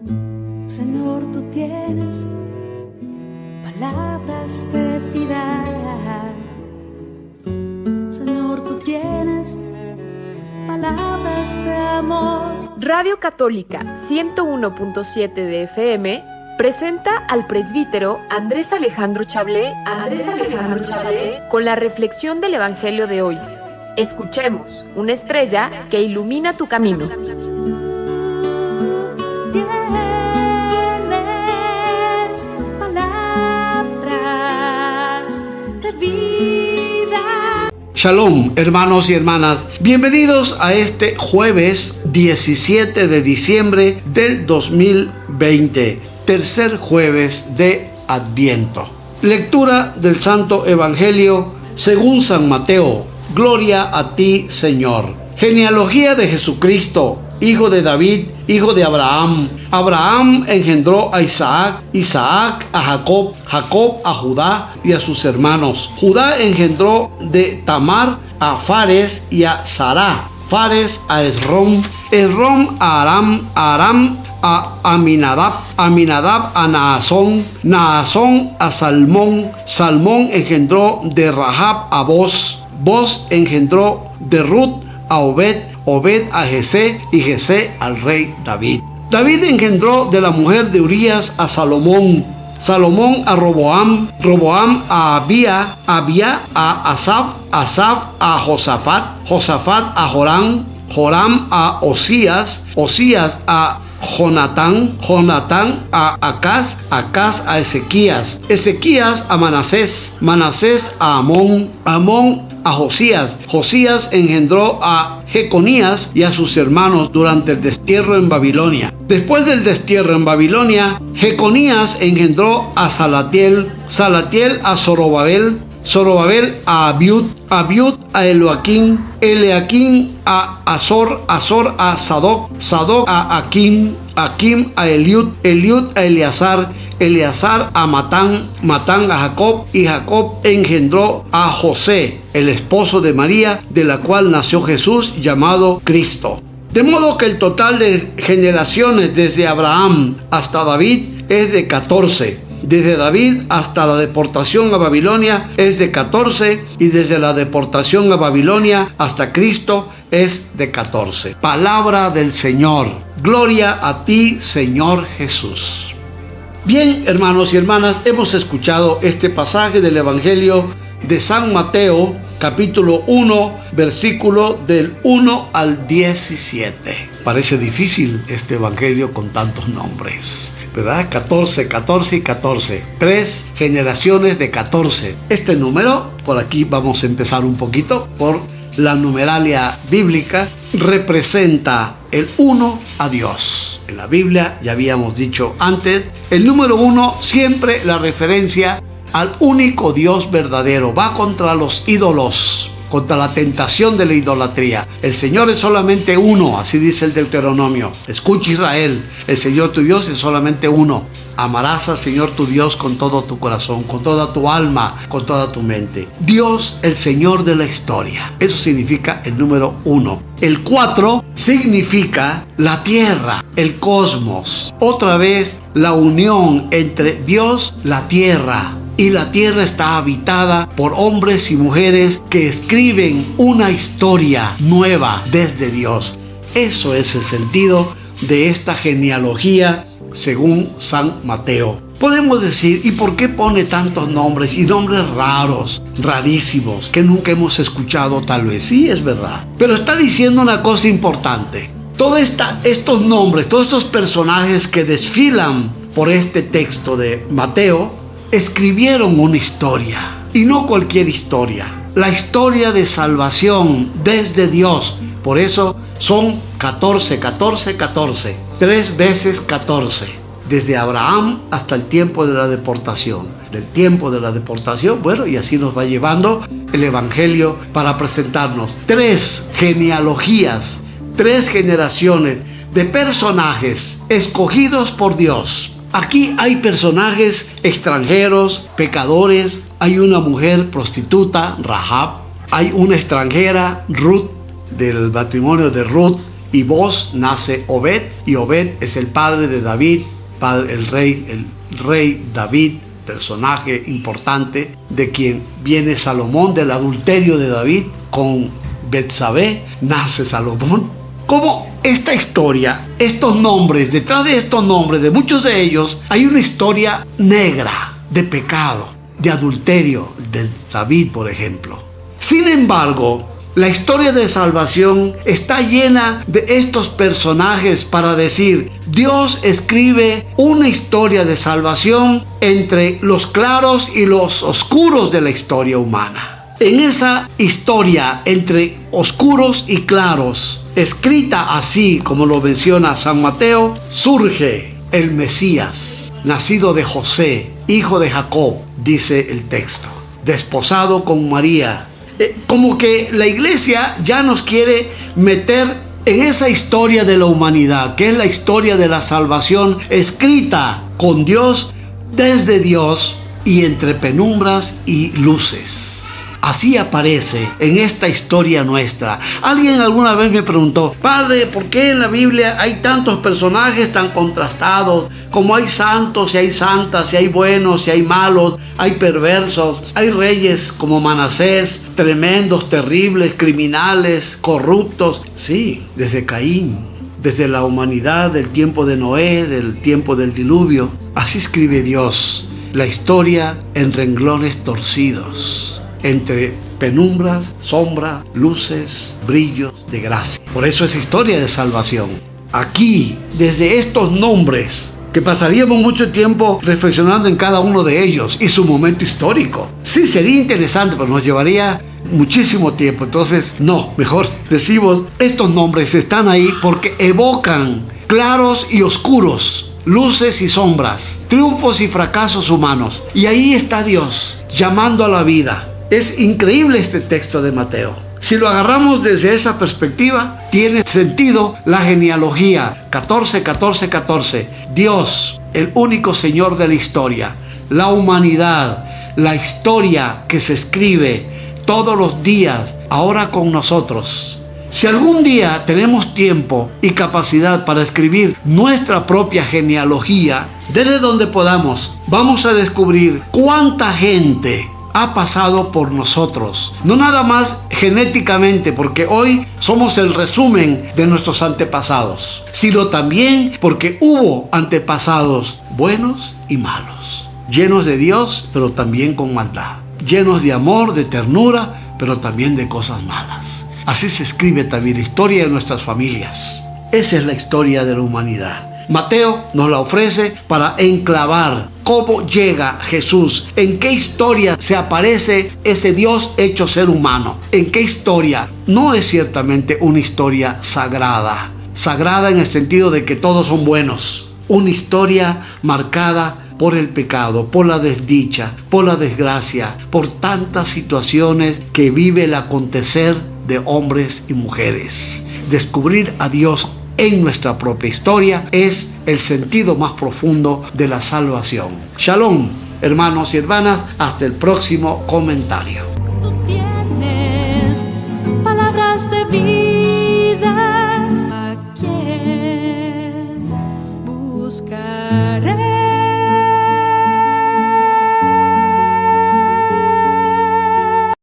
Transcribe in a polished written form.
Señor, tú tienes palabras de vida. Señor, tú tienes palabras de amor. Radio Católica 101.7 de FM presenta al presbítero Andrés Alejandro Chablé con la reflexión del Evangelio de hoy. Escuchemos, una estrella que ilumina tu camino. Shalom, hermanos y hermanas. Bienvenidos a este jueves 17 de diciembre del 2020, tercer jueves de Adviento. Lectura del Santo Evangelio según San Mateo. Gloria a ti, Señor. Genealogía de Jesucristo, hijo de David, hijo de Abraham. Abraham engendró a Isaac, Isaac a Jacob, Jacob a Judá y a sus hermanos. Judá engendró de Tamar a Fares y a Sará, Fares a Esrom, Esrom a Aram, Aram a Aminadab, Aminadab a Naasón, Naasón a Salmón, Salmón engendró de Rahab a Boz, Boz engendró de Ruth a Obed, Obed a Jesé y Jesé al rey David. David engendró de la mujer de Urías a Salomón, Salomón a Roboam, Roboam a Abía, Abía a Asaf, Asaf a Josafat, Josafat a Joram, Joram a Osías, Osías a Jonatán, Jonatán a Acaz, Acaz a Ezequías, Ezequías a Manasés, Manasés a Amón, Amón a Josías, Josías engendró a Jeconías y a sus hermanos durante el destierro en Babilonia. Después del destierro en Babilonia, Jeconías engendró a Salatiel, Salatiel a Zorobabel, Zorobabel a Abiud, Abiud a Eloaquín, Eleaquín a Azor, Azor a Sadoc, Sadoc a Aquim, Aquim a Eliud, Eliud a Eleazar, Eleazar a Matán, Matán a Jacob, y Jacob engendró a José, el esposo de María, de la cual nació Jesús, llamado Cristo. De modo que el total de generaciones desde Abraham hasta David es de 14. Desde David hasta la deportación a Babilonia es de 14, y desde la deportación a Babilonia hasta Cristo es de 14. Palabra del Señor. Gloria a ti, Señor Jesús. Bien, hermanos y hermanas, hemos escuchado este pasaje del Evangelio de San Mateo, capítulo 1, versículo del 1 al 17. Parece difícil este Evangelio con tantos nombres, ¿verdad? 14, 14 y 14. 3 generaciones de 14. Este número, por aquí vamos a empezar un poquito por la numeralia bíblica, representa el 1 a Dios. En la Biblia, ya habíamos dicho antes, el número 1 siempre la referencia al único Dios verdadero. Va contra los ídolos, contra la tentación de la idolatría. El Señor es solamente uno, así dice el Deuteronomio. Escucha, Israel, el Señor tu Dios es solamente uno. Amarás al Señor tu Dios con todo tu corazón, con toda tu alma, con toda tu mente. Dios, el Señor de la historia. Eso significa el número 1. El 4 significa la tierra, el cosmos. Otra vez, la unión entre Dios, la tierra. Y la tierra está habitada por hombres y mujeres que escriben una historia nueva desde Dios. Eso es el sentido de esta genealogía según San Mateo. Podemos decir, ¿y por qué pone tantos nombres y nombres raros, rarísimos, que nunca hemos escuchado tal vez? Sí, es verdad. Pero está diciendo una cosa importante. Todos estos nombres, todos estos personajes que desfilan por este texto de Mateo, escribieron una historia, y no cualquier historia, la historia de salvación desde Dios. Por eso son 14, 14, 14, 3 veces 14, desde Abraham hasta el tiempo de la deportación. Del tiempo de la deportación, bueno, y así nos va llevando el Evangelio para presentarnos 3 genealogías, 3 generaciones de personajes escogidos por Dios. Aquí hay personajes extranjeros, pecadores, hay una mujer prostituta, Rahab, hay una extranjera, Ruth, del matrimonio de Ruth, y Boz nace Obed, y Obed es el padre de David, el rey David, personaje importante, de quien viene Salomón, del adulterio de David con Betsabé, nace Salomón. Como esta historia, estos nombres, detrás de estos nombres, de muchos de ellos, hay una historia negra de pecado, de adulterio, de David, por ejemplo. Sin embargo, la historia de salvación está llena de estos personajes para decir, Dios escribe una historia de salvación entre los claros y los oscuros de la historia humana. En esa historia entre oscuros y claros, escrita así como lo menciona San Mateo, surge el Mesías, nacido de José, hijo de Jacob, dice el texto, desposado con María. Como que la iglesia ya nos quiere meter en esa historia de la humanidad, que es la historia de la salvación escrita con Dios, desde Dios y entre penumbras y luces. Así aparece en esta historia nuestra. Alguien alguna vez me preguntó, Padre, ¿por qué en la Biblia hay tantos personajes tan contrastados? Como hay santos y hay santas, y hay buenos y hay malos, hay perversos, hay reyes como Manasés, tremendos, terribles, criminales, corruptos. Sí, desde Caín, desde la humanidad, del tiempo de Noé, del tiempo del diluvio. Así escribe Dios la historia en renglones torcidos, entre penumbras, sombras, luces, brillos de gracia. Por eso es historia de salvación. Aquí, desde estos nombres, que pasaríamos mucho tiempo reflexionando en cada uno de ellos y su momento histórico. Sí, sería interesante, pero nos llevaría muchísimo tiempo. Entonces, no, mejor decimos, estos nombres están ahí porque evocan claros y oscuros, luces y sombras, triunfos y fracasos humanos. Y ahí está Dios llamando a la vida. Es increíble este texto de Mateo. Si lo agarramos desde esa perspectiva, tiene sentido la genealogía 14, 14, 14. Dios, el único Señor de la historia, la humanidad, la historia que se escribe todos los días, ahora con nosotros. Si algún día tenemos tiempo y capacidad para escribir nuestra propia genealogía, desde donde podamos, vamos a descubrir cuánta gente ha pasado por nosotros, no nada más genéticamente, porque hoy somos el resumen de nuestros antepasados, sino también porque hubo antepasados buenos y malos, llenos de Dios, pero también con maldad, llenos de amor, de ternura, pero también de cosas malas. Así se escribe también la historia de nuestras familias. Esa es la historia de la humanidad. Mateo nos la ofrece para enclavar cómo llega Jesús, en qué historia se aparece ese Dios hecho ser humano, en qué historia. No es ciertamente una historia sagrada, sagrada en el sentido de que todos son buenos, una historia marcada por el pecado, por la desdicha, por la desgracia, por tantas situaciones que vive el acontecer de hombres y mujeres. Descubrir a Dios en nuestra propia historia es el sentido más profundo de la salvación. Shalom, hermanos y hermanas, hasta el próximo comentario.